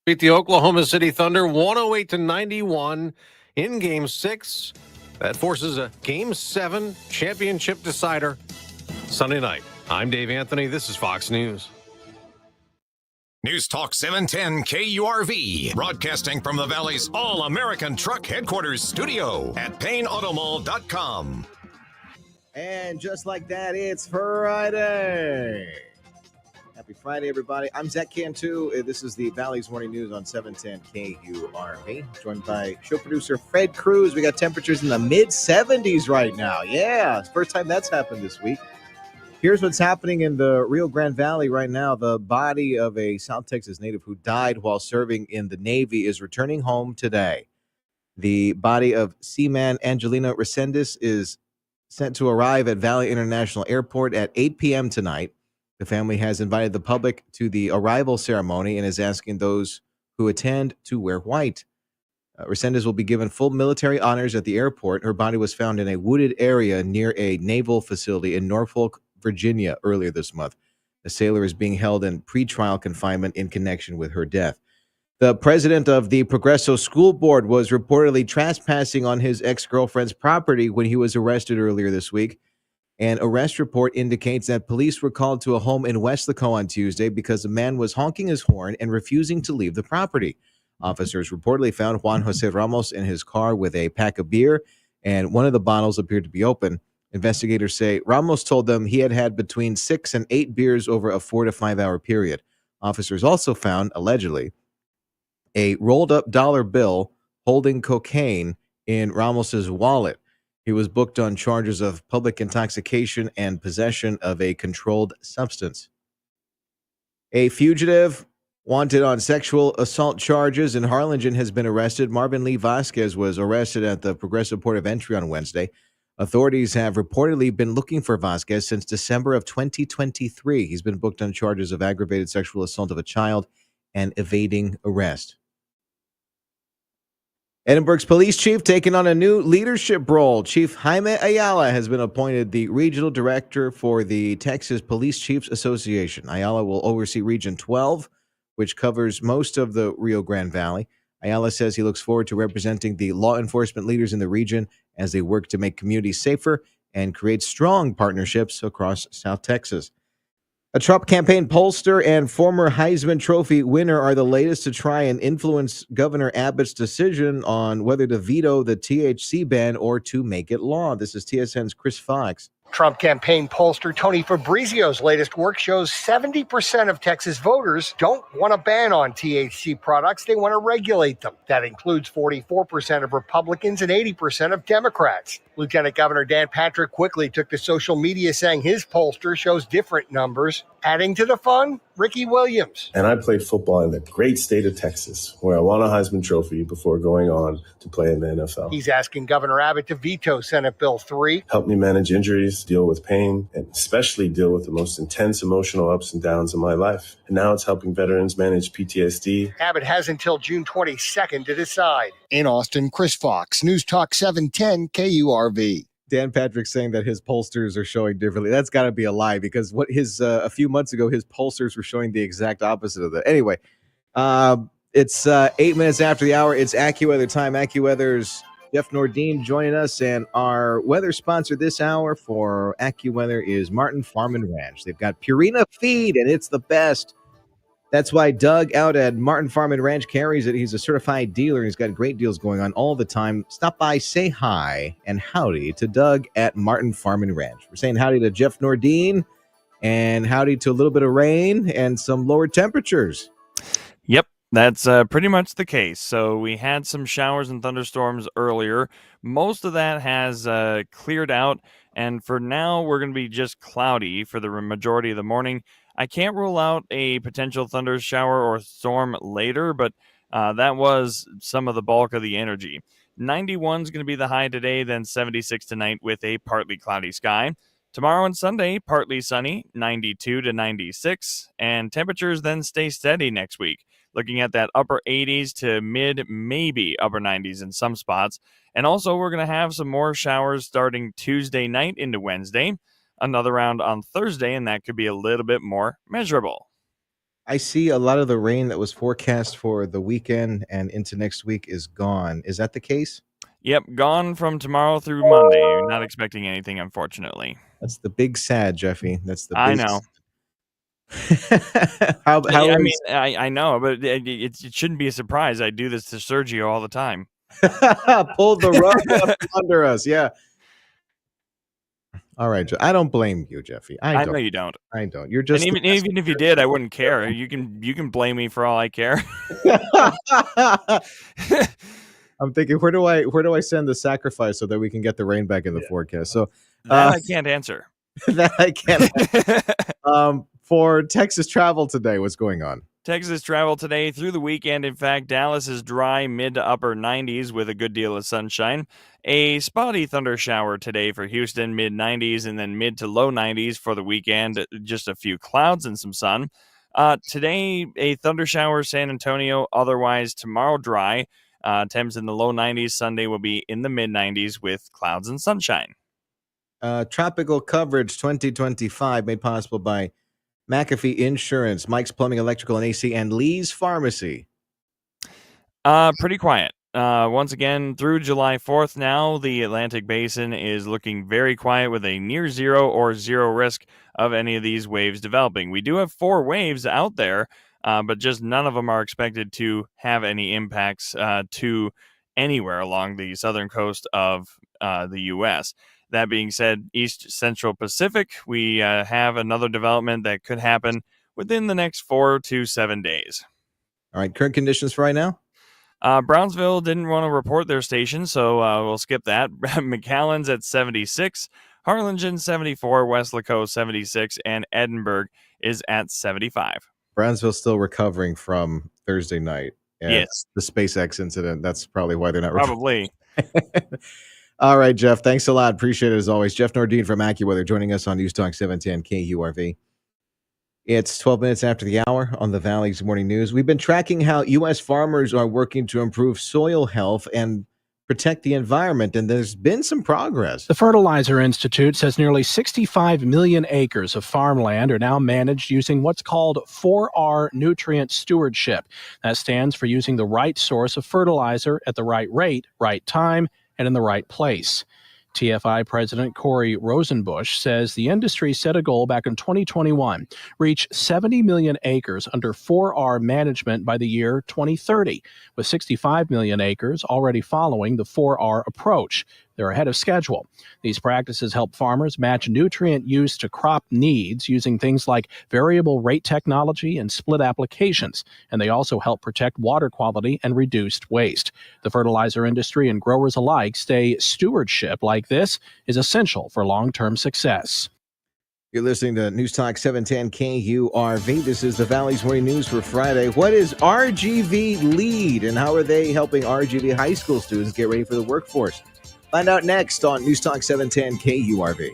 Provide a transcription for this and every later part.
Beat the Oklahoma City Thunder 108-91 in Game 6. That forces a Game 7 championship decider Sunday night. I'm Dave Anthony. This is Fox News. News Talk 710 KURV, broadcasting from the Valley's All-American Truck Headquarters studio at PayneAutomall.com. And just like that, it's Friday. Happy Friday, everybody. I'm Zach Cantu. This is the Valley's Morning News on 710 KURV. Joined by show producer Fred Cruz. We got temperatures in the mid-70s right now. Yeah, it's the first time that's happened this week. Here's what's happening in the Rio Grande Valley right now. The body of a South Texas native who died while serving in the Navy is returning home today. The body of Seaman Angelina Resendez is set to arrive at Valley International Airport at 8 p.m. tonight. The family has invited the public to the arrival ceremony and is asking those who attend to wear white. Resendez will be given full military honors at the airport. Her body was found in a wooded area near a naval facility in Norfolk, Virginia, earlier this month. The sailor is being held in pretrial confinement in connection with her death. The president of the Progreso School Board was reportedly trespassing on his ex-girlfriend's property when he was arrested earlier this week. An arrest report indicates that police were called to a home in Weslaco on Tuesday because a man was honking his horn and refusing to leave the property. Officers reportedly found Juan Jose Ramos in his car with a pack of beer, and one of the bottles appeared to be open. Investigators say Ramos told them he had had between 6 and 8 beers over a 4 to 5 hour period. Officers also found, allegedly, a rolled-up dollar bill holding cocaine in Ramos's wallet. He was booked on charges of public intoxication and possession of a controlled substance. A fugitive wanted on sexual assault charges in Harlingen has been arrested. Marvin Lee Vasquez was arrested at the Progreso Port of Entry on Wednesday. Authorities have reportedly been looking for Vasquez since December of 2023. He's been booked on charges of aggravated sexual assault of a child and evading arrest. Edinburgh's police chief taking on a new leadership role. Chief Jaime Ayala has been appointed the regional director for the Texas Police Chiefs Association. Ayala will oversee Region 12, which covers most of the Rio Grande Valley. Ayala says he looks forward to representing the law enforcement leaders in the region as they work to make communities safer and create strong partnerships across South Texas. A Trump campaign pollster and former Heisman Trophy winner are the latest to try and influence Governor Abbott's decision on whether to veto the THC ban or to make it law. This is TSN's Chris Fox. Trump campaign pollster Tony Fabrizio's latest work shows 70% of Texas voters don't want a ban on THC products. They want to regulate them. That includes 44% of Republicans and 80% of Democrats. Lieutenant Governor Dan Patrick quickly took to social media saying his pollster shows different numbers. Adding to the fun, Ricky Williams. And I played football in the great state of Texas, where I won a Heisman Trophy before going on to play in the NFL. He's asking Governor Abbott to veto Senate Bill 3. Help me manage injuries, deal with pain, and especially deal with the most intense emotional ups and downs of my life. And now it's helping veterans manage PTSD. Abbott has until June 22nd to decide. In Austin, Chris Fox, News Talk 710 KURV. Dan Patrick saying that his pollsters are showing differently. That's got to be a lie because what his a few months ago, his pollsters were showing the exact opposite of that. Anyway, it's 8 minutes after the hour. It's AccuWeather time. AccuWeather's Jeff Nordine joining us, and our weather sponsor this hour for AccuWeather is Martin Farm and Ranch. They've got Purina Feed, and it's the best. That's why Doug out at Martin Farm and Ranch carries it. He's a certified dealer, and he's got great deals going on all the time. Stop by, say hi, and howdy to Doug at Martin Farm and Ranch. We're saying howdy to Jeff Nordine, and howdy to a little bit of rain and some lower temperatures. Yep, that's pretty much the case. So we had some showers and thunderstorms earlier. Most of that has cleared out, and for now, we're going to be just cloudy for the majority of the morning. I can't rule out a potential thunder shower or storm later, but that was some of the bulk of the energy. 91 is going to be the high today, then 76 tonight with a partly cloudy sky. Tomorrow and Sunday, partly sunny, 92 to 96, and temperatures then stay steady next week. Looking at that upper 80s to mid, maybe upper 90s in some spots. And also, we're going to have some more showers starting Tuesday night into Wednesday. Another round on Thursday, and that could be a little bit more measurable. I see a lot of the rain that was forecast for the weekend and into next week is gone. Is that the case? Yep, gone from tomorrow through Monday. Not expecting anything, unfortunately. That's the big sad, Jeffy. That's the I big. know. How I mean, is I know, but it shouldn't be a surprise. I do this to Sergio all the time. pulled the rug out from under us? Yeah. All right, I don't blame you, Jeffy. I know you don't. I don't. You're And just even if you did, I wouldn't care. You can blame me for all I care. I'm thinking, where do I send the sacrifice so that we can get the rain back in the forecast? So That I can't answer. that I can't. For Texas travel today, what's going on? Texas travel today through the weekend. In fact, Dallas is dry, mid to upper 90s with a good deal of sunshine. A spotty thunder shower today for Houston, mid 90s, and then mid to low 90s for the weekend. Just a few clouds and some sun. Today, a thunder shower, San Antonio. Otherwise, tomorrow dry. Temps in the low 90s. Sunday will be in the mid 90s with clouds and sunshine. Tropical Coverage 2025 made possible by McAfee Insurance, Mike's Plumbing, Electrical, and AC, and Lee's Pharmacy. Pretty quiet. Once again, through July 4th now, the Atlantic Basin is looking very quiet with a near zero or zero risk of any of these waves developing. We do have 4 waves out there, but just none of them are expected to have any impacts to anywhere along the southern coast of the U.S. That being said, East Central Pacific, we have another development that could happen within the next 4 to 7 days. All right, current conditions for right now? Brownsville didn't want to report their station, so we'll skip that. McAllen's at 76, Harlingen 74, Weslaco 76, and Edinburgh is at 75. Brownsville's still recovering from Thursday night. Yes. The SpaceX incident. That's probably why they're not Probably. All right, Jeff. Thanks a lot. Appreciate it as always. Jeff Nordine from AccuWeather joining us on News Talk 710 KURV. It's 12 minutes after the hour on the Valley's Morning News. We've been tracking how U.S. farmers are working to improve soil health and protect the environment, and there's been some progress. The Fertilizer Institute says nearly 65 million acres of farmland are now managed using what's called 4R nutrient stewardship. That stands for using the right source of fertilizer at the right rate, right time, and in the right place. TFI President Corey Rosenbusch says the industry set a goal back in 2021, reach 70 million acres under 4R management by the year 2030, with 65 million acres already following the 4R approach. They're ahead of schedule. These practices help farmers match nutrient use to crop needs using things like variable rate technology and split applications, and they also help protect water quality and reduced waste. The fertilizer industry and growers alike say stewardship like this is essential for long-term success. You're listening to News Talk 710 KURV. This is the Valley's Morning News for Friday. What is RGV Lead, and how are they helping RGV high school students get ready for the workforce? Find out next on News Talk 710 KURV.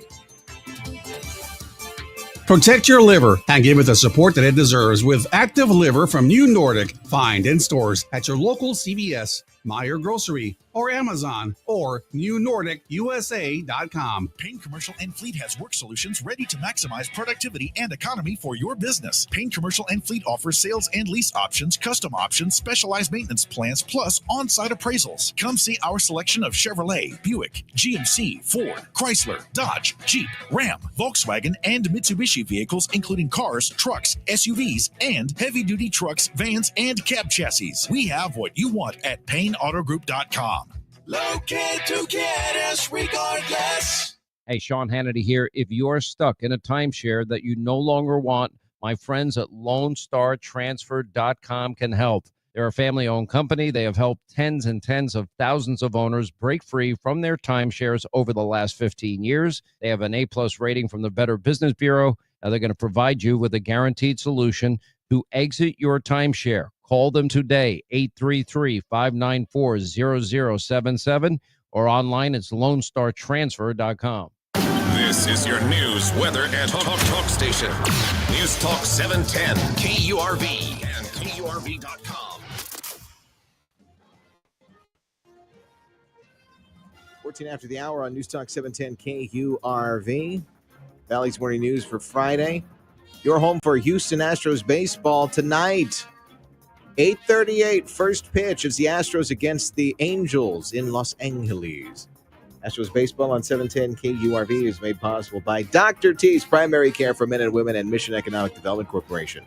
Protect your liver and give it the support that it deserves with Active Liver from New Nordic. Find in stores at your local CVS, Meijer Grocery, or Amazon, or newnordicusa.com. Payne Commercial and Fleet has work solutions ready to maximize productivity and economy for your business. Payne Commercial and Fleet offers sales and lease options, custom options, specialized maintenance plans, plus on-site appraisals. Come see our selection of Chevrolet, Buick, GMC, Ford, Chrysler, Dodge, Jeep, Ram, Volkswagen, and Mitsubishi vehicles, including cars, trucks, SUVs, and heavy-duty trucks, vans, and cab chassis. We have what you want at PayneAutoGroup.com. Locate to get us regardless. Hey, Sean Hannity here. If you're stuck in a timeshare that you no longer want, my friends at LoneStarTransfer.com can help. They're a family-owned company. They have helped tens and tens of thousands of owners break free from their timeshares over the last 15 years. They have an A-plus rating from the Better Business Bureau. Now they're going to provide you with a guaranteed solution to exit your timeshare. Call them today, 833-594-0077, or online it's LoneStarTransfer.com. This is your news, weather, and talk station. News Talk 710 KURV and KURV.com. 14 after the hour on News Talk 710 KURV. Valley's Morning News for Friday. Your home for Houston Astros baseball tonight. 8:38 first pitch as the Astros against the Angels in Los Angeles. Astros baseball on 710 KURV is made possible by Dr. T's Primary Care for Men and Women and Mission Economic Development Corporation.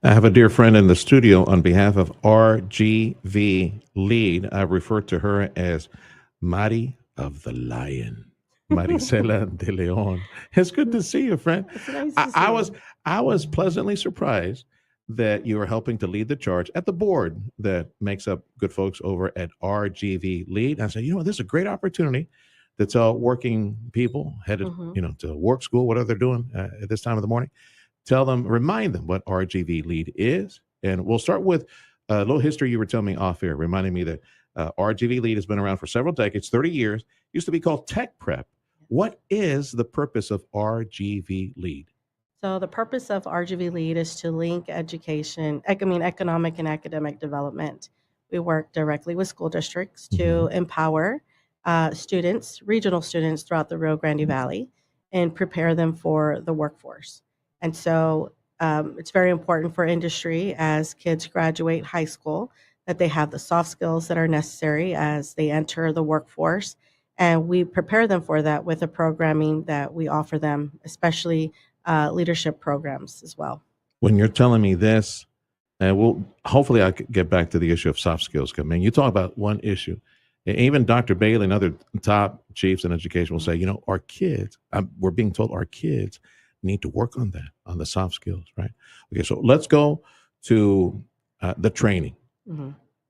I have a dear friend in the studio on behalf of RGV Lead. I refer to her as Mari of the Lion, Maricela de Leon. It's good to see you, friend. Nice to see you. I was pleasantly surprised that you are helping to lead the charge at the board that makes up good folks over at RGV Lead. I said, this is a great opportunity to tell working people headed, to work, school, whatever they're doing at this time of the morning. Tell them, remind them what RGV Lead is. And we'll start with a little history you were telling me off air, reminding me that RGV Lead has been around for several decades, 30 years, used to be called Tech Prep. What is the purpose of RGV Lead? So the purpose of RGV Lead is to link economic and academic development. We work directly with school districts to empower students, regional students throughout the Rio Grande Valley, and prepare them for the workforce. And so it's very important for industry as kids graduate high school that they have the soft skills that are necessary as they enter the workforce. And we prepare them for that with the programming that we offer them, especially leadership programs as well. When you're telling me this, and hopefully I could get back to the issue of soft skills. I mean, you talk about one issue. Even Dr. Bailey and other top chiefs in education will say, our kids, we're being told our kids need to work on that, on the soft skills, right? Okay, so let's go to the training.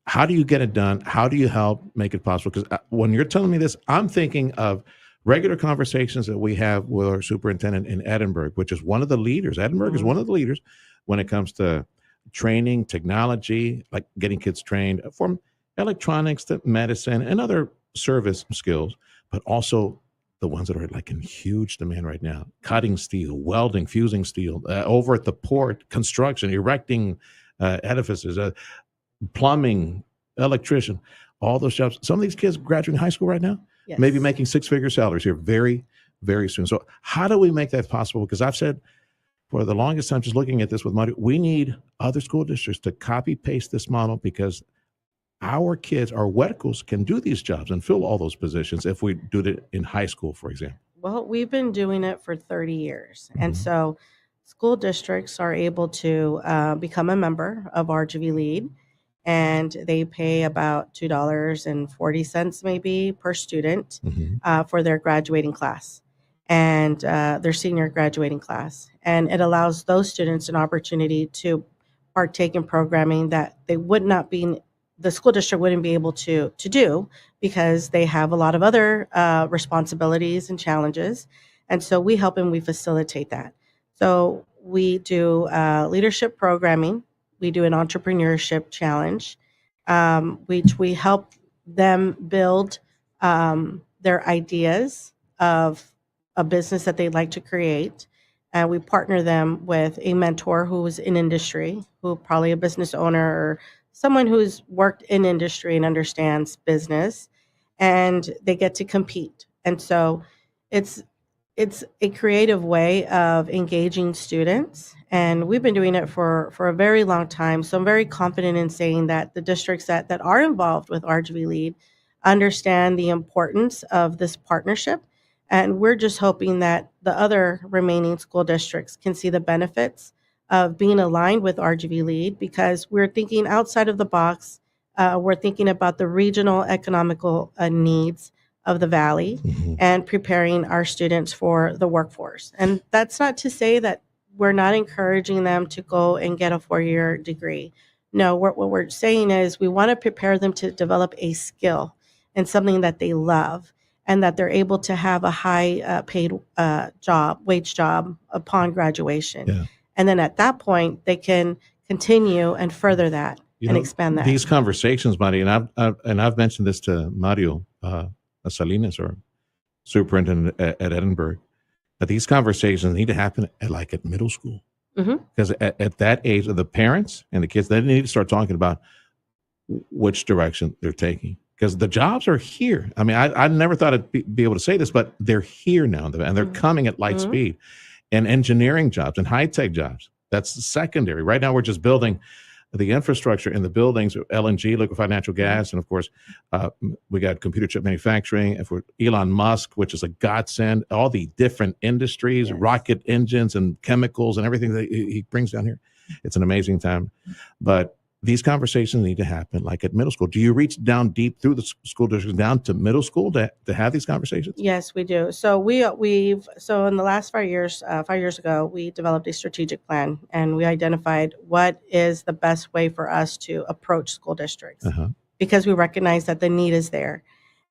How do you get it done? How do you help make it possible? Because when you're telling me this, I'm thinking of regular conversations that we have with our superintendent in Edinburgh, which is one of the leaders. Edinburgh is one of the leaders when it comes to training, technology, like getting kids trained from electronics to medicine and other service skills, but also the ones that are like in huge demand right now: cutting steel, welding, fusing steel, over at the port, construction, erecting edifices, plumbing, electrician, all those jobs. Some of these kids graduating high school right now, maybe making six-figure salaries here very, very soon. So how do we make that possible? Because I've said for the longest time, just looking at this with money, we need other school districts to copy paste this model, because our kids, our weticals, can do these jobs and fill all those positions if we do it in high school, for example. Well, we've been doing it for 30 years. And so school districts are able to become a member of RGV Lead, and they pay about $2.40 maybe per student for their graduating class and their senior graduating class. And it allows those students an opportunity to partake in programming that they would not be, the school district wouldn't be able to do, because they have a lot of other responsibilities and challenges. And so we help and we facilitate that. So we do leadership programming. We do an entrepreneurship challenge, which we help them build their ideas of a business that they'd like to create. And we partner them with a mentor who's in industry, who probably a business owner or someone who's worked in industry and understands business, and they get to compete. And so it's a creative way of engaging students. And we've been doing it for a very long time. So I'm very confident in saying that the districts that are involved with RGV Lead understand the importance of this partnership. And we're just hoping that the other remaining school districts can see the benefits of being aligned with RGV Lead, because we're thinking outside of the box. We're thinking about the regional economical needs of the Valley and preparing our students for the workforce. And that's not to say that we're not encouraging them to go and get a 4-year degree. No, what we're saying is we want to prepare them to develop a skill and something that they love, and that they're able to have a high paid wage job upon graduation. Yeah. And then at that point, they can continue and further that and expand that. These conversations, Mario, and I've mentioned this to Mario Salinas, or superintendent at Edinburgh, that these conversations need to happen at middle school. Because at that age, of the parents and the kids, they need to start talking about which direction they're taking. because the jobs are here. I mean, I never thought I'd be able to say this, but they're here now, and they're coming at light speed. And engineering jobs and high-tech jobs, that's secondary. Right now, we're just building the infrastructure in the buildings, LNG, liquefied natural gas, and of course, we got computer chip manufacturing, and for Elon Musk, which is a godsend, all the different industries, rocket engines and chemicals and everything that he brings down here. It's an amazing time. But these conversations need to happen like at middle school. Do you reach down deep through the school district down to middle school to have these conversations? Yes, we do. So we've in the last 5 years, 5 years ago, we developed a strategic plan, and we identified what is the best way for us to approach school districts, because we recognize that the need is there,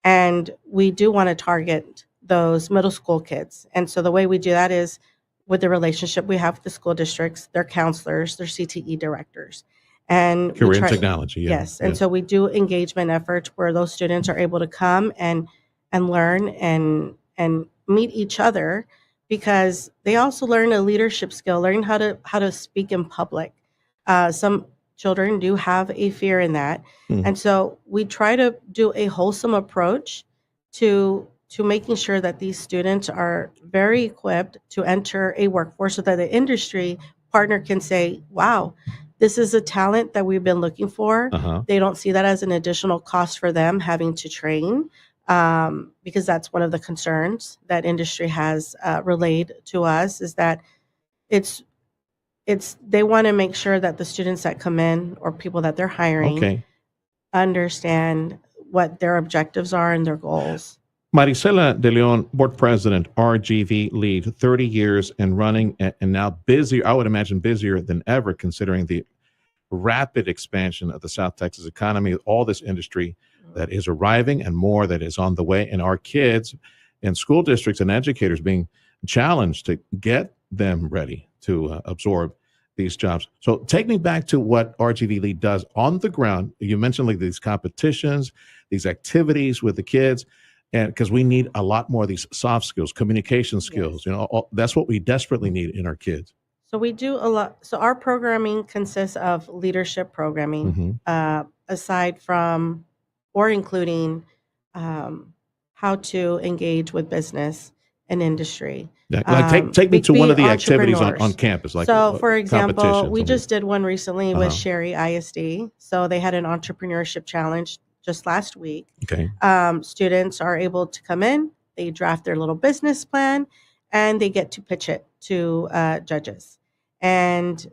and we do want to target those middle school kids. And so the way we do that is with the relationship we have with the school districts, their counselors, their CTE directors. And career and technology, yes. And so we do engagement efforts where those students are able to come and learn and meet each other, because they also learn a leadership skill, learning how to speak in public. Some children do have a fear in that, and so we try to do a wholesome approach to making sure that these students are very equipped to enter a workforce, so that the industry partner can say, wow, this is a talent that we've been looking for. They don't see that as an additional cost for them having to train, because that's one of the concerns that industry has relayed to us, is that they want to make sure that the students that come in or people that they're hiring understand what their objectives are and their goals. Marisela De Leon, board president, RGV Lead, 30 years and running, and now busier, I would imagine busier than ever, considering the rapid expansion of the South Texas economy, all this industry that is arriving and more that is on the way, and our kids and school districts and educators being challenged to get them ready to absorb these jobs. So take me back to what RGV Lead does on the ground. You mentioned like these competitions, these activities with the kids, and because we need a lot more of these soft skills, communication skills, that's what we desperately need in our kids. So we do a lot. So our programming consists of leadership programming, aside from or including how to engage with business and industry. Like take me to one of the activities on campus. Like so, for example, we just did one recently with Sherry ISD. So they had an entrepreneurship challenge just last week. Okay. Students are able to come in, they draft their little business plan, and they get to pitch it to judges. And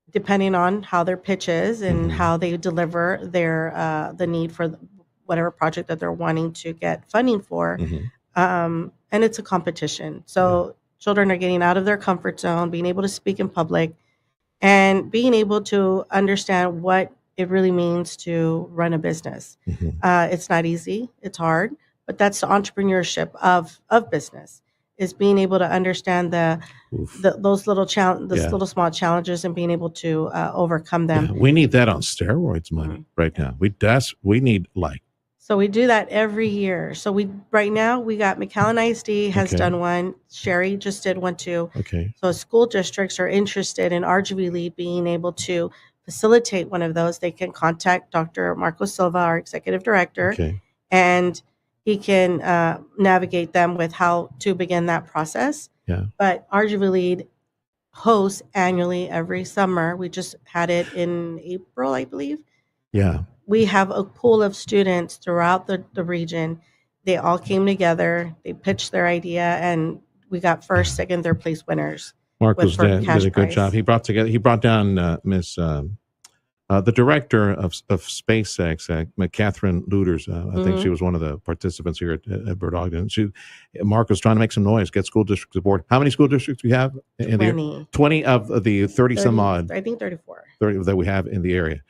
depending on how their pitch is and how they deliver their the need for whatever project that they're wanting to get funding for, and it's a competition. So children are getting out of their comfort zone, being able to speak in public, and being able to understand what it really means to run a business. It's not easy, it's hard, but that's the entrepreneurship of business, is being able to understand those little little small challenges and being able to overcome them. Yeah, we need that on steroids money right now. We need like. So we do that every year. So right now we got McAllen ISD has done one. Sherry just did one too. Okay. So school districts are interested in RGV Lead being able to facilitate one of those. They can contact Dr. Marco Silva, our executive director, and he can navigate them with how to begin that process. Yeah. But RGV Lead hosts annually every summer. We just had it in April, I believe. Yeah. We have a pool of students throughout the region. They all came together, they pitched their idea, and we got first, second, third place winners. Marcos did a good job. He brought down Miss the director of SpaceX, Catherine Luders. I think she was one of the participants here at Bird Ogden. Marcos trying to make some noise, get school districts aboard. How many school districts do we have in 20. 20 of the 30 some odd. I think 34. 30 that we have in the area.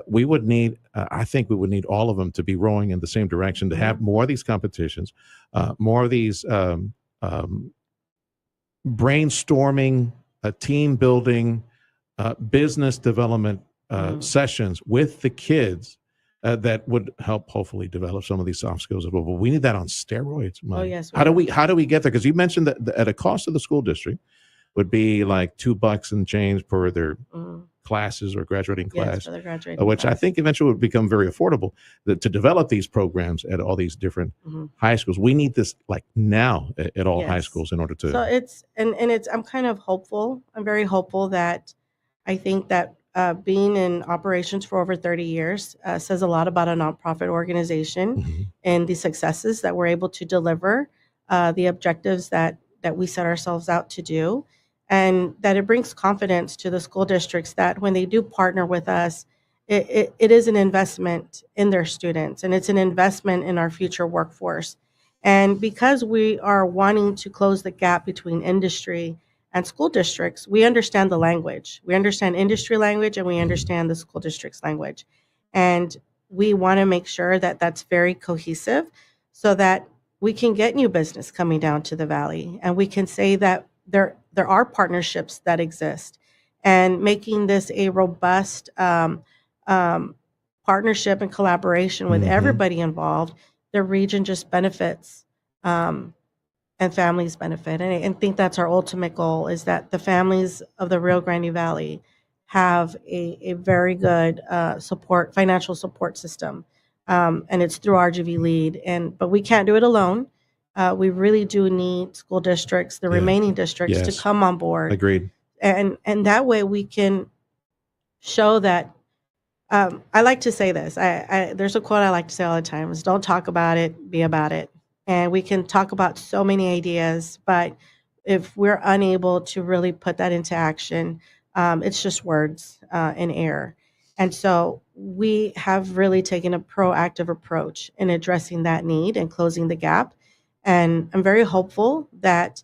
We would need, I think we would need all of them to be rowing in the same direction, to have more of these competitions, more of these brainstorming, team building, business development sessions with the kids that would help hopefully develop some of these soft skills as well. But we need that on steroids. Oh, yes. How do we get there? Because you mentioned that at a cost of the school district would be like $2 and change per their classes or graduating class, Yes, for the graduating which I class. think eventually would become very affordable to develop these programs at all these different high schools. We need this like now at all high Yes. schools in order to. So it's I'm kind of hopeful. I'm very hopeful that I think that being in operations for over 30 years says a lot about a nonprofit organization and the successes that we're able to deliver, the objectives that we set ourselves out to do, and that it brings confidence to the school districts that when they do partner with us, it is an investment in their students and it's an investment in our future workforce. And because we are wanting to close the gap between industry and school districts, we understand the language. We understand industry language and we understand the school district's language. And we want to make sure that that's very cohesive so that we can get new business coming down to the valley and we can say that there are partnerships that exist, and making this a robust partnership and collaboration with everybody involved. The region just benefits, and families benefit. And I think that's our ultimate goal, is that the families of the Rio Grande Valley have a very good financial support system. And it's through RGV Lead. But we can't do it alone. We really do need school districts, the remaining districts, to come on board. Agreed. And that way we can show that. I like to say this. There's a quote I like to say all the time: is "Don't talk about it, be about it." And we can talk about so many ideas, but if we're unable to really put that into action, it's just words in air. And so we have really taken a proactive approach in addressing that need and closing the gap. And I'm very hopeful that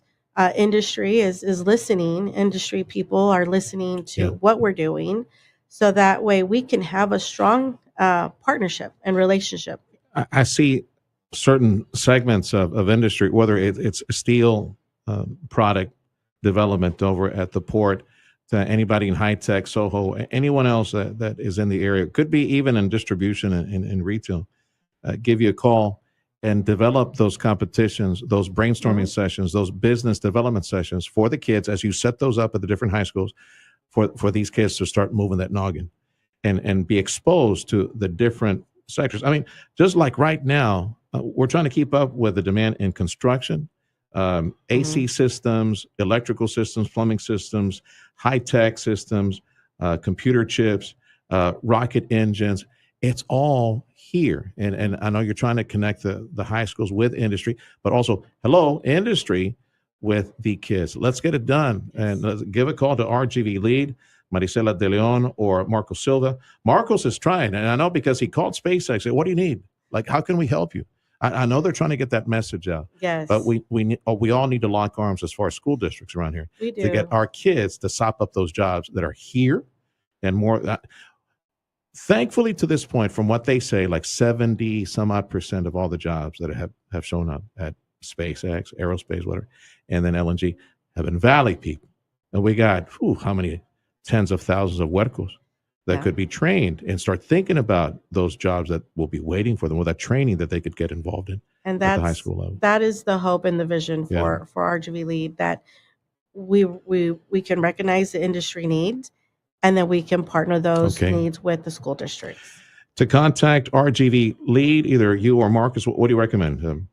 industry is listening. Industry people are listening to what we're doing, so that way we can have a strong partnership and relationship. I see certain segments of industry, whether it's steel product development over at the port, to anybody in high tech, Soho, anyone else that is in the area, could be even in distribution and in retail, give you a call and develop those competitions, those brainstorming sessions, those business development sessions for the kids as you set those up at the different high schools for these kids to start moving that noggin and be exposed to the different sectors. I mean, just like right now, we're trying to keep up with the demand in construction, AC systems, electrical systems, plumbing systems, high-tech systems, computer chips, rocket engines. It's all here. And I know you're trying to connect the high schools with industry, but also, hello, industry with the kids. Let's get it done. And let's give a call to RGV Lead, Maricela De Leon or Marcos Silva. Marcos is trying, and I know because he called SpaceX, said, what do you need? Like, how can we help you? I know they're trying to get that message out. Yes. But we all need to lock arms as far as school districts around here We do. to get our kids to sop up those jobs that are here and more. Thankfully, to this point, from what they say, like 70 some odd % of all the jobs that have shown up at SpaceX, aerospace, whatever, and then LNG have been Valley people. And we got, how many tens of thousands of huercos that could be trained and start thinking about those jobs that will be waiting for them, or that training that they could get involved in And at the high school level. that is the hope and the vision for RGV Lead, that we can recognize the industry needs, and then we can partner those needs with the school districts. To contact RGV Lead, either you or Marcus, what do you recommend?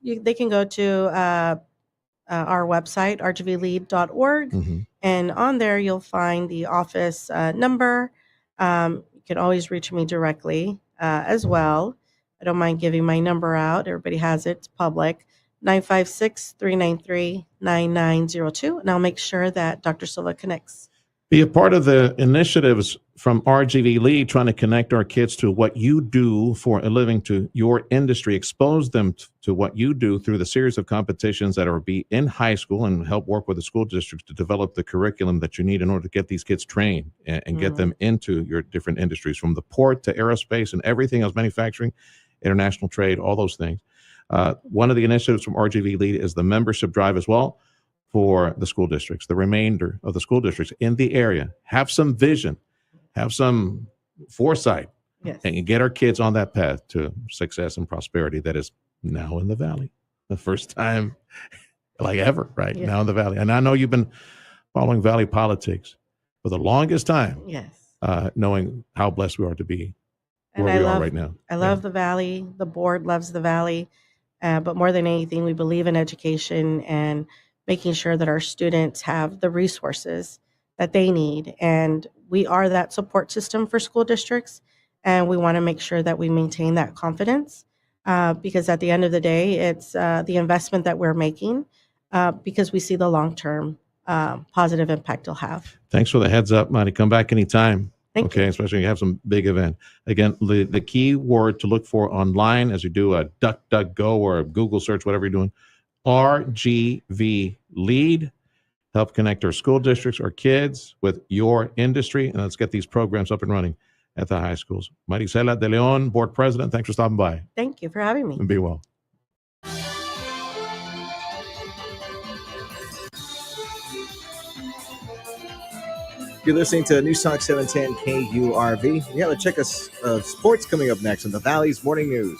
They can go to our website, rgvlead.org, and on there you'll find the office number. You can always reach me directly as well. I don't mind giving my number out. Everybody has it. It's public. 956-393-9902. And I'll make sure that Dr. Silva connects. Be a part of the initiatives from RGV Lead, trying to connect our kids to what you do for a living, to your industry, expose them to what you do through the series of competitions that are be in high school, and help work with the school districts to develop the curriculum that you need in order to get these kids trained and get them into your different industries, from the port to aerospace and everything else, manufacturing, international trade, all those things. One of the initiatives from RGV Lead is the membership drive as well for the school districts, the remainder of the school districts in the area. Have some vision, have some foresight, and get our kids on that path to success and prosperity that is now in the Valley. The first time like ever, right? Now in the Valley. And I know you've been following Valley politics. for the longest time. Yes. Knowing how blessed we are to be And where we are right now. I love the Valley. The board loves the Valley. But more than anything, we believe in education and making sure that our students have the resources that they need. And we are that support system for school districts. And we want to make sure that we maintain that confidence because at the end of the day, it's the investment that we're making because we see the long-term positive impact it'll have. Thanks for the heads up, Monty. Come back anytime. Thank you. Especially when you have some big event. Again, the key word to look for online as you do a DuckDuckGo or a Google search, whatever you're doing, RGV Lead. Help connect our school districts, our kids with your industry. And let's get these programs up and running at the high schools. Marisela De Leon, board president, thanks for stopping by. Thank you for having me. And be well. You're listening to News Talk 710 KURV. Yeah, let's check us sports coming up next on the Valley's Morning News.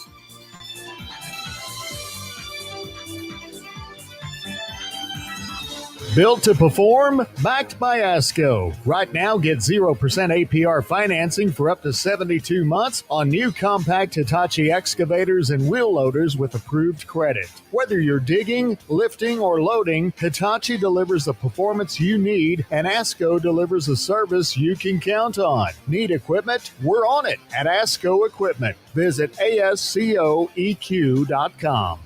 Built to perform, backed by ASCO. Right now, get 0% APR financing for up to 72 months on new compact Hitachi excavators and wheel loaders with approved credit. Whether you're digging, lifting, or loading, Hitachi delivers the performance you need, and ASCO delivers a service you can count on. Need equipment? We're on it at ASCO Equipment. Visit ASCOEQ.com.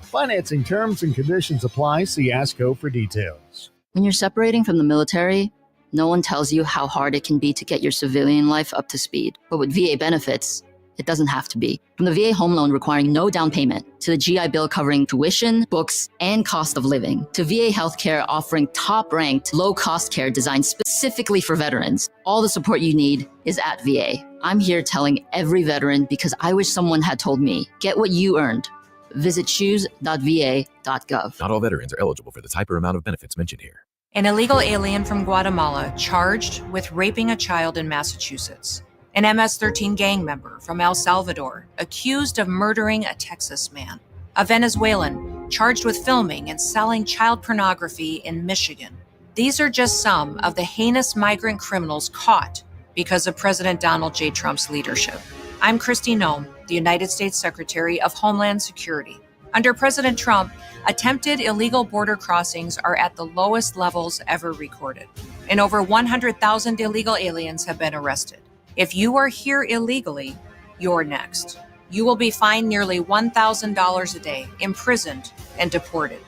Financing terms and conditions apply. See ASCO for details. When you're separating from the military, no one tells you how hard it can be to get your civilian life up to speed. But with VA benefits, it doesn't have to be. From the VA home loan requiring no down payment, to the GI Bill covering tuition, books, and cost of living, to VA healthcare offering top-ranked, low-cost care designed specifically for veterans, all the support you need is at VA. I'm here telling every veteran because I wish someone had told me, get what you earned. Visit choose.va.gov. Not all veterans are eligible for the type or amount of benefits mentioned here. An illegal alien from Guatemala charged with raping a child in Massachusetts. An MS-13 gang member from El Salvador accused of murdering a Texas man. A Venezuelan charged with filming and selling child pornography in Michigan. These are just some of the heinous migrant criminals caught because of President Donald J. Trump's leadership. I'm Kristi Noem, the United States Secretary of Homeland Security. Under President Trump, attempted illegal border crossings are at the lowest levels ever recorded, and over 100,000 illegal aliens have been arrested. If you are here illegally, you're next. You will be fined nearly $1,000 a day, imprisoned, and deported.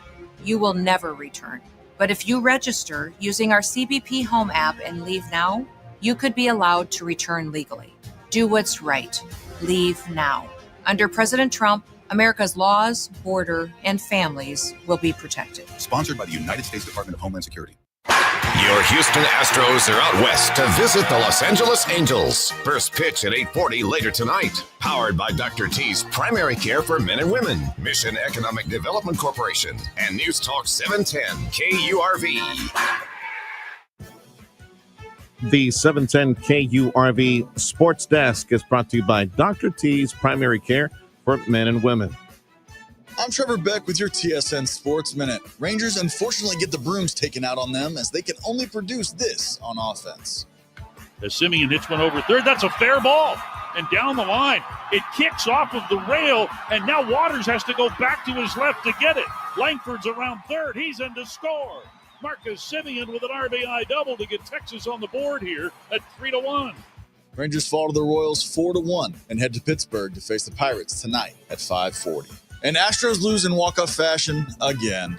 You will never return. But if you register using our CBP Home app and leave now, you could be allowed to return legally. Do what's right. Leave now. Under President Trump, America's laws, border, and families will be protected. Sponsored by the United States Department of Homeland Security. Your Houston Astros are out west to visit the Los Angeles Angels. First pitch at 8:40 later tonight. Powered by Dr. T's Primary Care for Men and Women, Mission Economic Development Corporation, and News Talk 710 KURV. The 710 KURV Sports Desk is brought to you by Dr. T's Primary Care for Men and Women. I'm Trevor Beck with your TSN Sports Minute. Rangers unfortunately get the brooms taken out on them as they can only produce this on offense. As Simeon hits one over third, that's a fair ball. And down the line, it kicks off of the rail, and now Waters has to go back to his left to get it. Langford's around third. He's in to score. Marcus Simeon with an RBI double to get Texas on the board here at 3-1. Rangers fall to the Royals 4-1 and head to Pittsburgh to face the Pirates tonight at 5:40. And Astros lose in walk-off fashion again.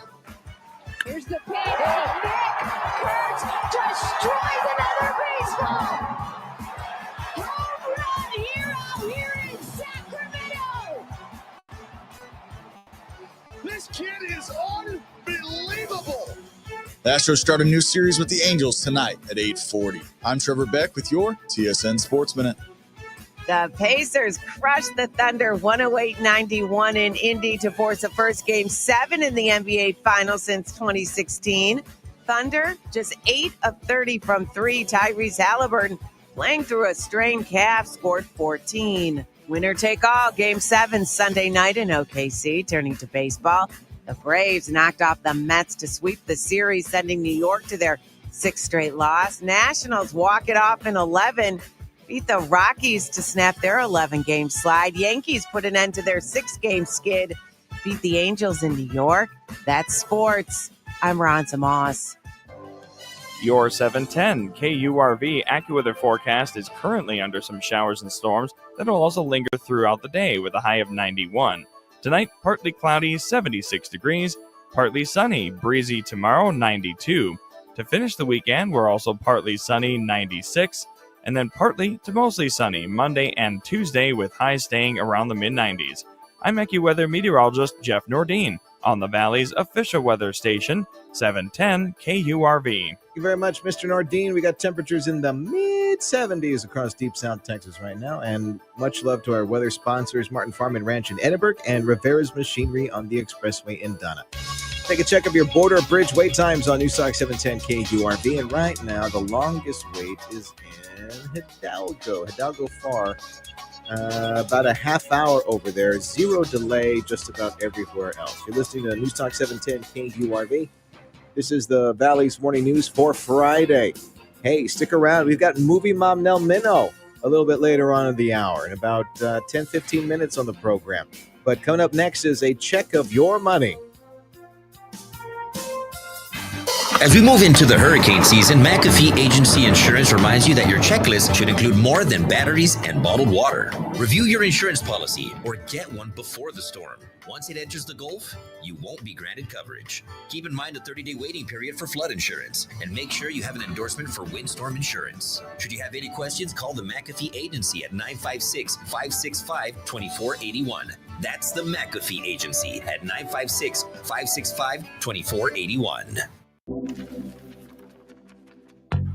Here's the pitch. Nick Kurtz destroys another baseball. Home run hero here in Sacramento. This kid is unbelievable. The Astros start a new series with the Angels tonight at 8:40. I'm Trevor Beck with your TSN Sports Minute. The Pacers crushed the Thunder 108-91 in Indy to force the first Game 7 in the NBA Finals since 2016. Thunder just 8 of 30 from 3. Tyrese Halliburton, playing through a strained calf, scored 14. Winner take all. Game 7 Sunday night in OKC. Turning to baseball, the Braves knocked off the Mets to sweep the series, sending New York to their 6 straight loss. Nationals walk it off in 11. Beat the Rockies to snap their 11-game slide. Yankees put an end to their 6-game skid. Beat the Angels in New York. That's sports. I'm Ron Moss. Your 710 KURV AccuWeather forecast is currently under some showers and storms that will also linger throughout the day with a high of 91. Tonight, partly cloudy, 76 degrees. Partly sunny, breezy tomorrow, 92. To finish the weekend, we're also partly sunny, 96. And then partly to mostly sunny Monday and Tuesday with highs staying around the mid-90s. I'm AccuWeather meteorologist Jeff Nordine on the Valley's official weather station, 710 KURV. Thank you very much, Mr. Nordine. We got temperatures in the mid-70s across Deep South Texas right now. And much love to our weather sponsors, Martin Farm and Ranch in Edinburgh and Rivera's Machinery on the Expressway in Donna. Take a check of your border bridge wait times on Newstalk 710 KURV. And right now, the longest wait is in Hidalgo Far. About a half hour over there. Zero delay just about everywhere else. You're listening to Newstalk 710 KURV. This is the Valley's Morning News for Friday. Hey, stick around. We've got Movie Mom Nell Minow a little bit later on in the hour, in about 10-15 minutes on the program. But coming up next is a check of your money. As we move into the hurricane season, McAfee Agency Insurance reminds you that your checklist should include more than batteries and bottled water. Review your insurance policy or get one before the storm. Once it enters the Gulf, you won't be granted coverage. Keep in mind a 30-day waiting period for flood insurance, and make sure you have an endorsement for windstorm insurance. Should you have any questions, call the McAfee Agency at 956-565-2481. That's the McAfee Agency at 956-565-2481.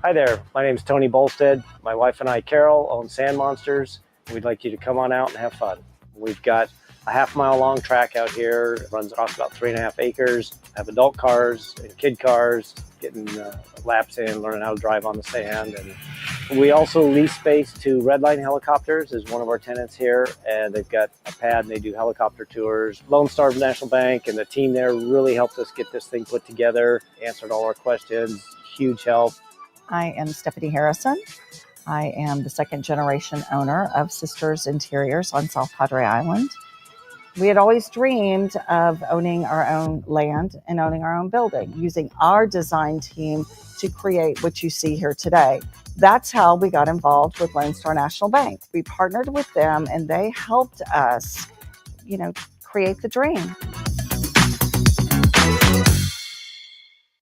Hi there, my name is Tony Bolstead. My wife and I, Carol, own Sand Monsters. We'd like you to come on out and have fun. We've got a half-mile long track out here. It runs across about 3.5 acres. Have adult cars and kid cars, getting laps in, learning how to drive on the sand. And we also lease space to Redline Helicopters is one of our tenants here, and they've got a pad and they do helicopter tours. Lone Star National Bank and the team there really helped us get this thing put together, answered all our questions, huge help. I am Stephanie Harrison. I am the second generation owner of Sisters Interiors on South Padre Island. We had always dreamed of owning our own land and owning our own building, using our design team to create what you see here today. That's how we got involved with Lone Star National Bank. We partnered with them and they helped us, create the dream.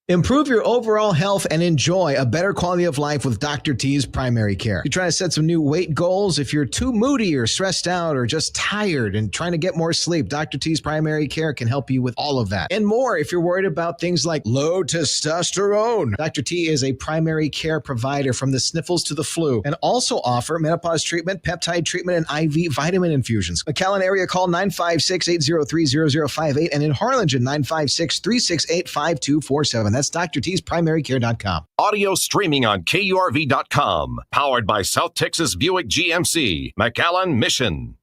Improve your overall health and enjoy a better quality of life with Dr. T's Primary Care. You're trying to set some new weight goals. If you're too moody or stressed out or just tired and trying to get more sleep, Dr. T's Primary Care can help you with all of that and more. If you're worried about things like low testosterone, Dr. T is a primary care provider from the sniffles to the flu and also offer menopause treatment, peptide treatment, and IV vitamin infusions. McAllen area, call 956-803-0058 and in Harlingen, 956-368-5247. That's drtspриmarycare.com. Audio streaming on KURV.com. Powered by South Texas Buick GMC. McAllen Mission.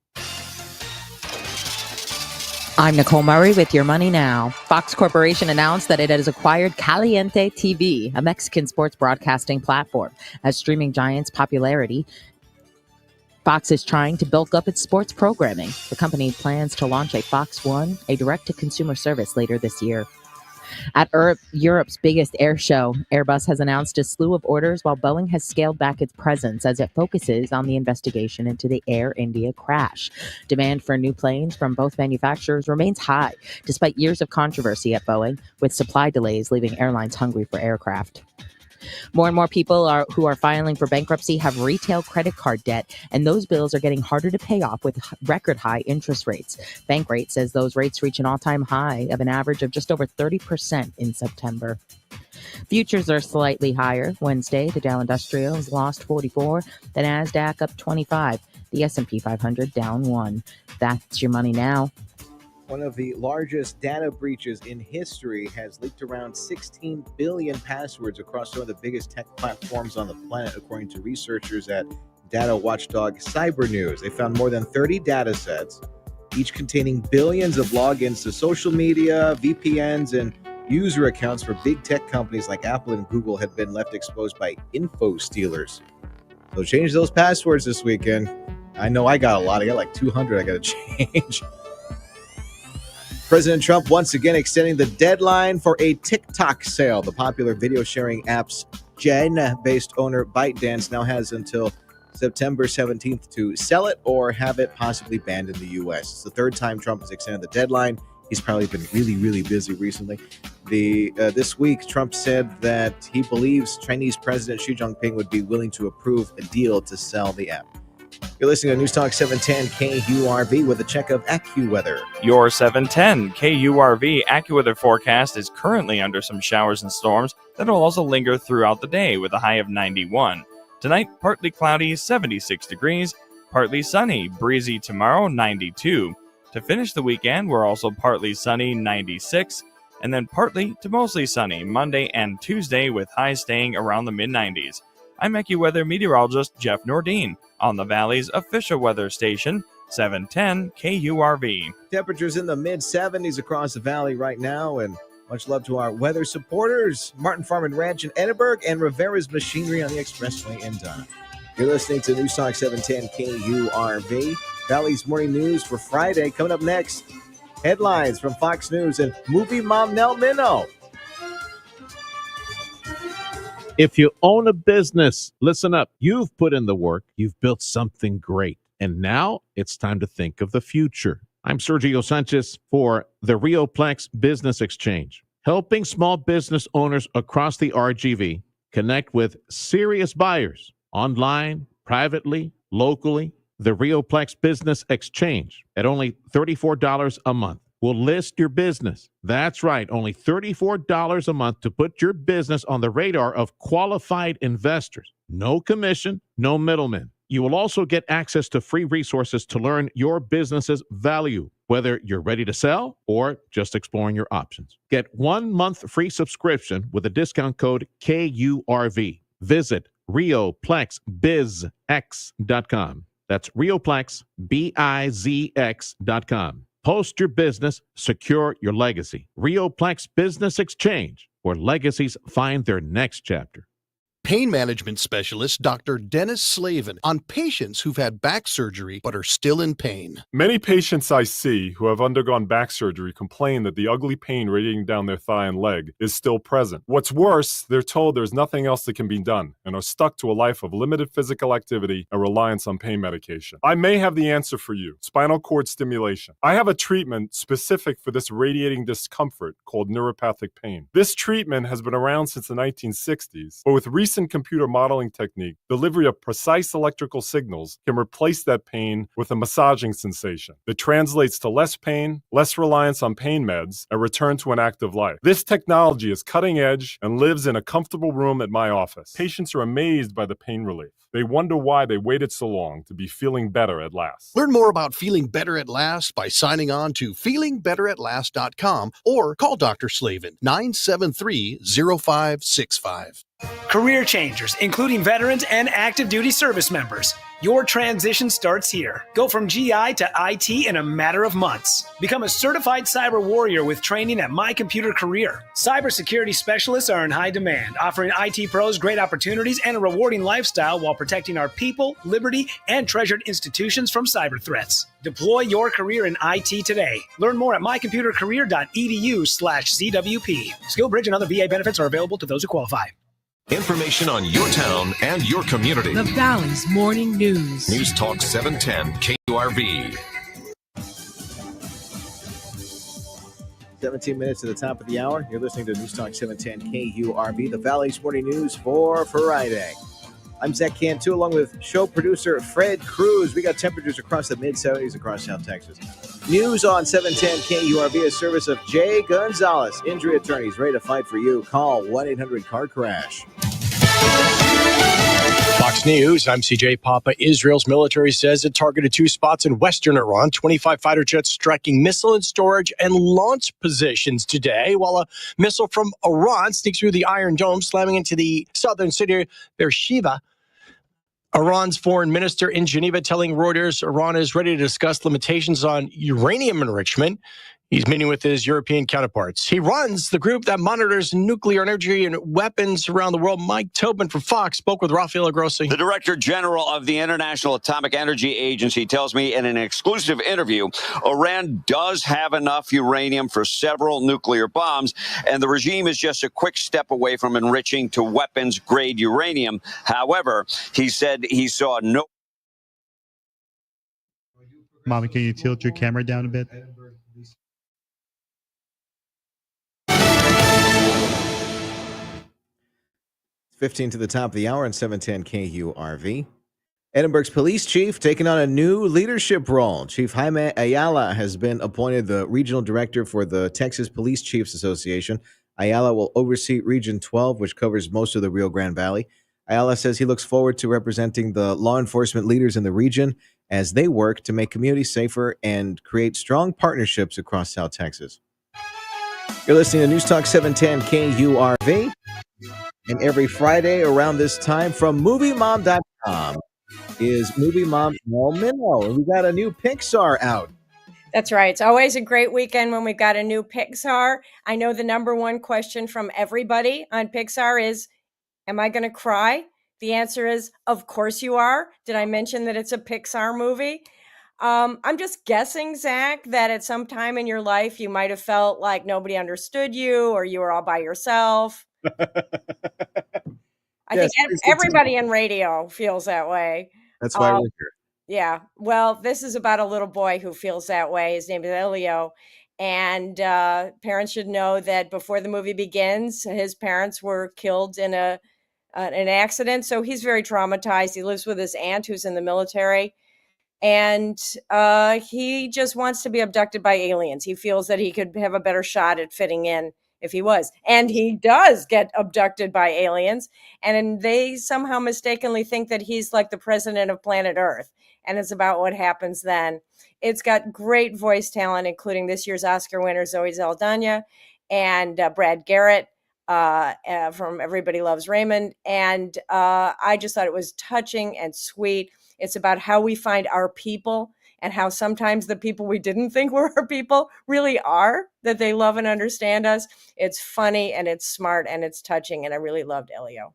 I'm Nicole Murray with Your Money Now. Fox Corporation announced that it has acquired Caliente TV, a Mexican sports broadcasting platform. As streaming giant's popularity, Fox is trying to bulk up its sports programming. The company plans to launch a Fox One, a direct-to-consumer service, later this year. At Europe's biggest air show, Airbus has announced a slew of orders while Boeing has scaled back its presence as it focuses on the investigation into the Air India crash. Demand for new planes from both manufacturers remains high, despite years of controversy at Boeing, with supply delays leaving airlines hungry for aircraft. More and more people who are filing for bankruptcy have retail credit card debt, and those bills are getting harder to pay off with record high interest rates. Bankrate says those rates reach an all-time high of an average of just over 30% in September. Futures are slightly higher. Wednesday, the Dow Industrials lost 44, the NASDAQ up 25, the S&P 500 down 1. That's your money now. One of the largest data breaches in history has leaked around 16 billion passwords across some of the biggest tech platforms on the planet, according to researchers at data watchdog Cyber News. They found more than 30 data sets, each containing billions of logins to social media, VPNs, and user accounts for big tech companies like Apple and Google had been left exposed by info stealers. So change those passwords this weekend. I know I got a lot. I got like 200 I got to change. President Trump once again extending the deadline for a TikTok sale. The popular video sharing app's Gen-based owner ByteDance now has until September 17th to sell it or have it possibly banned in the U.S. It's the third time Trump has extended the deadline. He's probably been really, really busy recently. This week, Trump said that he believes Chinese President Xi Jinping would be willing to approve a deal to sell the app. You're listening to News Talk 710 KURV with a check of AccuWeather. Your 710 KURV AccuWeather forecast is currently under some showers and storms that will also linger throughout the day with a high of 91. Tonight, partly cloudy, 76 degrees, partly sunny, breezy tomorrow, 92. To finish the weekend, we're also partly sunny, 96, and then partly to mostly sunny Monday and Tuesday with highs staying around the mid-90s. I'm AccuWeather meteorologist Jeff Nordine on the Valley's official weather station, 710 KURV. Temperatures in the mid-70s across the valley right now, and much love to our weather supporters, Martin Farm and Ranch in Edinburgh and Rivera's Machinery on the Expressway in Donna. You're listening to News Talk 710 KURV. Valley's Morning News for Friday. Coming up next, headlines from Fox News and movie mom Nell Minow. If you own a business, listen up. You've put in the work. You've built something great. And now it's time to think of the future. I'm Sergio Sanchez for the Rioplex Business Exchange, helping small business owners across the RGV connect with serious buyers online, privately, locally. The Rioplex Business Exchange at only $34 a month will list your business. That's right, only $34 a month to put your business on the radar of qualified investors. No commission, no middlemen. You will also get access to free resources to learn your business's value, whether you're ready to sell or just exploring your options. Get 1 month free subscription with a discount code KURV. Visit RioplexBizX.com. That's RioplexBizX.com. Post your business, secure your legacy. Rioplex Business Exchange, where legacies find their next chapter. Pain management specialist Dr. Dennis Slavin on patients who've had back surgery but are still in pain. Many patients I see who have undergone back surgery complain that the ugly pain radiating down their thigh and leg is still present. What's worse, they're told there's nothing else that can be done and are stuck to a life of limited physical activity and reliance on pain medication. I may have the answer for you: spinal cord stimulation. I have a treatment specific for this radiating discomfort called neuropathic pain. This treatment has been around since the 1960s, but with recent computer modeling technique, delivery of precise electrical signals can replace that pain with a massaging sensation that translates to less pain, less reliance on pain meds, and return to an active life. This technology is cutting edge and lives in a comfortable room at my office. Patients are amazed by the pain relief. They wonder why they waited so long to be feeling better at last. Learn more about feeling better at last by signing on to feelingbetteratLast.com or call Dr. Slavin 973-0565. Career changers, including veterans and active duty service members. Your transition starts here. Go from GI to IT in a matter of months. Become a certified cyber warrior with training at My Computer Career. Cybersecurity specialists are in high demand, offering IT pros great opportunities and a rewarding lifestyle while protecting our people, liberty, and treasured institutions from cyber threats. Deploy your career in IT today. Learn more at mycomputercareer.edu/CWP. SkillBridge and other VA benefits are available to those who qualify. Information on your town and your community. The Valley's Morning News. News Talk 710 KURV. 17 minutes to the top of the hour. You're listening to News Talk 710 KURV, the Valley's Morning News for Friday. I'm Zach Cantu, along with show producer Fred Cruz. We got temperatures across the mid-70s across South Texas. News on 710 KURV, a service of Jay Gonzalez, injury attorneys ready to fight for you. Call 1-800-CAR-CRASH. Fox News, I'm CJ Papa. Israel's military says it targeted 2 spots in western Iran, 25 fighter jets striking missile and storage and launch positions today, while a missile from Iran sneaks through the Iron Dome, slamming into the southern city of Beersheba. Iran's foreign minister in Geneva telling Reuters Iran is ready to discuss limitations on uranium enrichment. He's meeting with his European counterparts. He runs the group that monitors nuclear energy and weapons around the world. Mike Tobin from Fox spoke with Rafael Grossi. The Director General of the International Atomic Energy Agency tells me in an exclusive interview, Iran does have enough uranium for several nuclear bombs, and the regime is just a quick step away from enriching to weapons-grade uranium. However, he said he saw no... Mommy, can you tilt your camera down a bit? 15 to the top of the hour on 710 KURV. Edinburgh's police chief taking on a new leadership role. Chief Jaime Ayala has been appointed the regional director for the Texas Police Chiefs Association. Ayala will oversee Region 12, which covers most of the Rio Grande Valley. Ayala says he looks forward to representing the law enforcement leaders in the region as they work to make communities safer and create strong partnerships across South Texas. You're listening to News Talk 710 KURV. And every Friday around this time from MovieMom.com is Movie Mom Mel Minnow. And we got a new Pixar out. That's right. It's always a great weekend when we've got a new Pixar. I know the number one question from everybody on Pixar is, am I going to cry? The answer is, of course you are. Did I mention that it's a Pixar movie? I'm just guessing, Zach, that at some time in your life you might have felt like nobody understood you or you were all by yourself. I think everybody in radio feels that way. That's why we're here. Yeah. Well, this is about a little boy who feels that way. His name is Elio. And parents should know that before the movie begins, his parents were killed in an accident. So he's very traumatized. He lives with his aunt who's in the military. And he just wants to be abducted by aliens. He feels that he could have a better shot at fitting in if he was. And he does get abducted by aliens. And they somehow mistakenly think that he's like the president of planet Earth. And it's about what happens then. It's got great voice talent, including this year's Oscar winner, Zoe Saldana, and Brad Garrett from Everybody Loves Raymond. And I just thought it was touching and sweet. It's about how we find our people and how sometimes the people we didn't think were our people really are, that they love and understand us. It's funny and it's smart and it's touching. And I really loved Elio.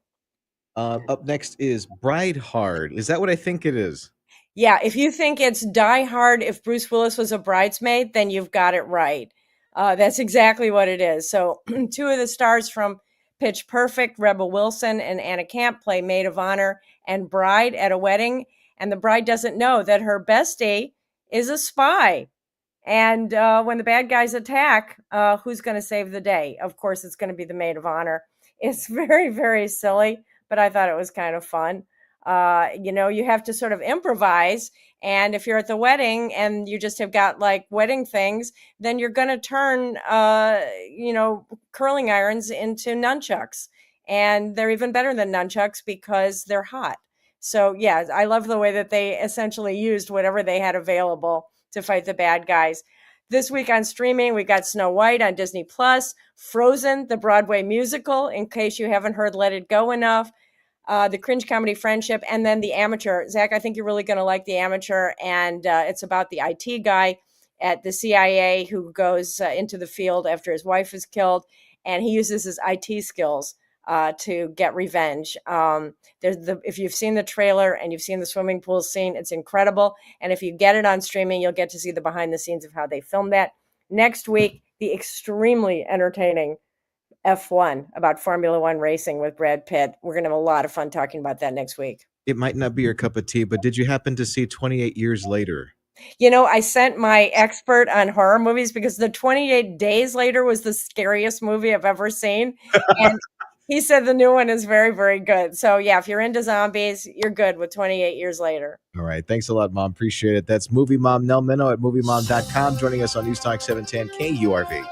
Up next is Bride Hard. Is that what I think it is? Yeah, if you think it's Die Hard if Bruce Willis was a bridesmaid, then you've got it right. That's exactly what it is. So two of the stars from Pitch Perfect, Rebel Wilson and Anna Camp, play maid of honor and bride at a wedding. And the bride doesn't know that her bestie is a spy. And when the bad guys attack, who's going to save the day? Of course, it's going to be the maid of honor. It's very, very silly, but I thought it was kind of fun. You have to sort of improvise. And if you're at the wedding and you just have got like wedding things, then you're going to turn, curling irons into nunchucks. And they're even better than nunchucks because they're hot. So, yeah, I love the way that they essentially used whatever they had available to fight the bad guys. This week on streaming, we got Snow White on Disney Plus, Frozen, the Broadway musical, in case you haven't heard Let It Go enough, the cringe comedy Friendship, and then The Amateur. Zach, I think you're really going to like The Amateur, and it's about the IT guy at the CIA who goes into the field after his wife is killed, and he uses his IT skills to get revenge. If you've seen the trailer and you've seen the swimming pool scene, it's incredible. And if you get it on streaming, you'll get to see the behind the scenes of how they filmed that. Next week, the extremely entertaining F1 about Formula One racing with Brad Pitt. We're going to have a lot of fun talking about that next week. It might not be your cup of tea, but did you happen to see 28 Years Later? I sent my expert on horror movies because the 28 Days Later was the scariest movie I've ever seen. And he said the new one is very, very good. So, yeah, if you're into zombies, you're good with 28 Years Later. All right. Thanks a lot, Mom. Appreciate it. That's Movie Mom Nell Minnow at MovieMom.com joining us on News Talk 710 KURV.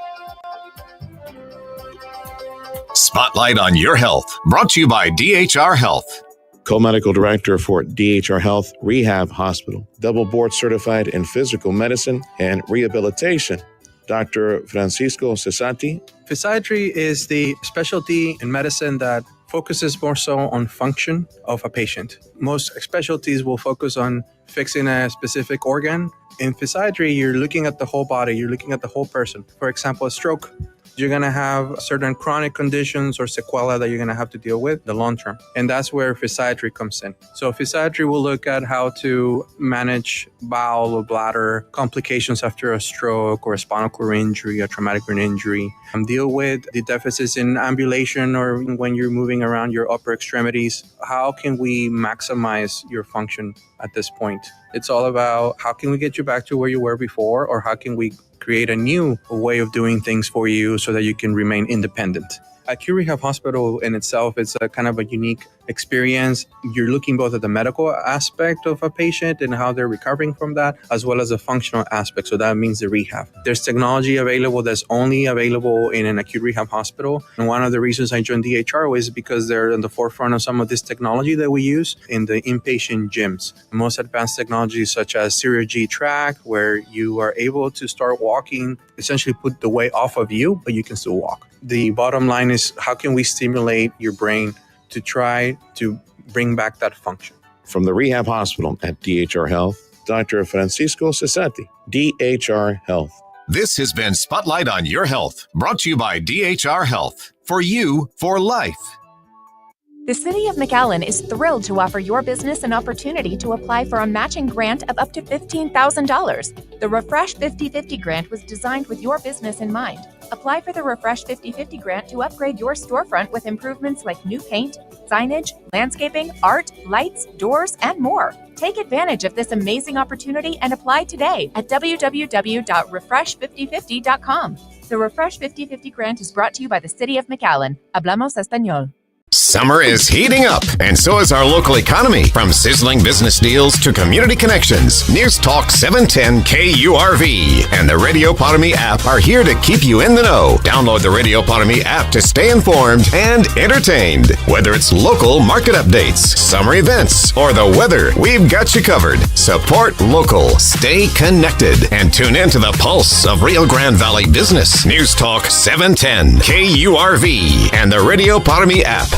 Spotlight on Your Health, brought to you by DHR Health. Co-medical director for DHR Health Rehab Hospital, double board certified in physical medicine and rehabilitation. Dr. Francisco Cesati. Physiatry is the specialty in medicine that focuses more so on function of a patient. Most specialties will focus on fixing a specific organ. In physiatry, you're looking at the whole body, you're looking at the whole person. For example, a stroke. You're going to have certain chronic conditions or sequelae that you're going to have to deal with the long term. And that's where physiatry comes in. So physiatry will look at how to manage bowel or bladder complications after a stroke or a spinal cord injury, a traumatic brain injury, and deal with the deficits in ambulation or when you're moving around your upper extremities. How can we maximize your function at this point? It's all about how can we get you back to where you were before, or how can we create a new way of doing things for you so that you can remain independent. Acute Rehab Hospital in itself is a kind of a unique experience. You're looking both at the medical aspect of a patient and how they're recovering from that, as well as the functional aspect. So that means the rehab. There's technology available that's only available in an acute rehab hospital. And one of the reasons I joined DHR is because they're in the forefront of some of this technology that we use in the inpatient gyms. The most advanced technologies such as Serial G track, where you are able to start walking, essentially put the weight off of you, but you can still walk. The bottom line is, how can we stimulate your brain to try to bring back that function? From the Rehab Hospital at DHR Health, Dr. Francisco Cesati, DHR Health. This has been Spotlight on Your Health, brought to you by DHR Health. For you, for life. The City of McAllen is thrilled to offer your business an opportunity to apply for a matching grant of up to $15,000. The Refresh 50/50 grant was designed with your business in mind. Apply for the Refresh 50/50 grant to upgrade your storefront with improvements like new paint, signage, landscaping, art, lights, doors, and more. Take advantage of this amazing opportunity and apply today at www.refresh5050.com. The Refresh 50/50 grant is brought to you by the City of McAllen. Hablamos Español. Summer is heating up, and so is our local economy. From sizzling business deals to community connections, News Talk 710 KURV and the Radio Potami app are here to keep you in the know. Download the Radio Potami app to stay informed and entertained. Whether it's local market updates, summer events, or the weather, we've got you covered. Support local, stay connected, and tune in to the pulse of Rio Grande Valley business. News Talk 710 KURV and the Radio Potami app.